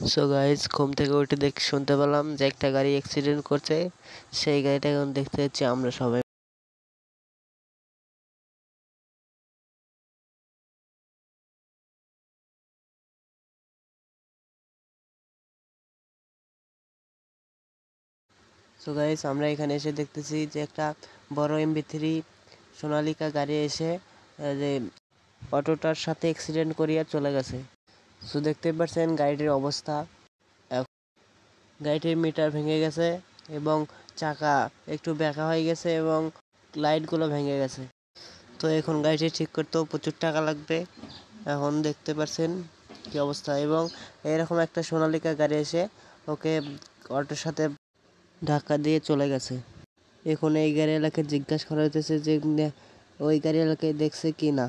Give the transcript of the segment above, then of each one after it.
So guys, ঘুম থেকে উঠে শুনতে পেলাম যে একটা গাড়ি অ্যাক্সিডেন্ট করছে। সেই গাড়িটা এখন দেখতে যাচ্ছি আমরা সবাই। সো গাইজ, আমরা এখানে এসে দেখতেছি যে একটা বড় MB3 সোনালিকা গাড়ি এসে যে অটোটার সাথে অ্যাক্সিডেন্ট করিয়া চলে গেছে। সো দেখতে পাচ্ছেন গাড়িটির অবস্থা। গাড়িটির মিটার ভেঙে গেছে এবং চাকা একটু বেঁকা হয়ে গেছে এবং লাইটগুলো ভেঙে গেছে। তো এখন গাড়িটি ঠিক করতেও প্রচুর টাকা লাগবে। এখন দেখতে পাচ্ছেন কি অবস্থা, এবং এরকম একটা সোনালিকা গাড়ি এসে ওকে অটোর সাথে ধাক্কা দিয়ে চলে গেছে। এখন এই গাড়িওয়ালাকে জিজ্ঞাসা করা হইতেছে যে ওই গাড়িওয়ালাকে দেখছে কি না।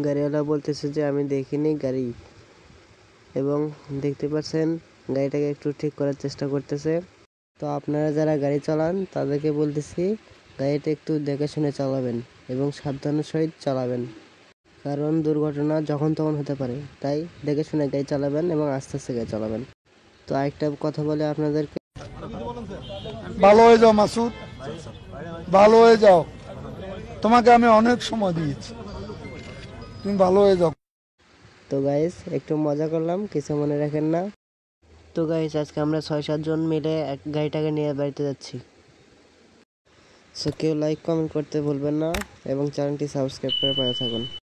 গাড়িওয়ালা বলতেছে যে আমি দেখিনি গাড়ি, এবং দেখতে পাচ্ছেন গাড়িটাকে একটু ঠিক করার চেষ্টা করতেছে। তো আপনারা যারা গাড়ি চালান তাদেরকে বলতেছি গাড়িটা একটু দেখে শুনে চালাবেন এবং সাবধানের সহিত চালাবেন, কারণ দুর্ঘটনা যখন তখন হতে পারে। তাই দেখে শুনে গাড়ি চালাবেন এবং আস্তে আস্তে গাড়ি চালাবেন। তো আরেকটা কথা বলে আপনাদেরকে, ভালো হয়ে যাও মাসুদ, ভালো হয়ে যাও। তোমাকে আমি অনেক সময় দিয়েছি, তুমি ভালো হয়ে যাও। তো গাইস, একটু মজা করলাম, কিছু মনে রাখেন না। তো গাইস, আজকে আমরা 6-7 জন মিলে এক গাড়িটাকে নিয়ে বাড়িতে যাচ্ছি। সো কেউ লাইক কমেন্ট করতে ভুলবেন না এবং চ্যানেলটি সাবস্ক্রাইব করে পাশে থাকুন।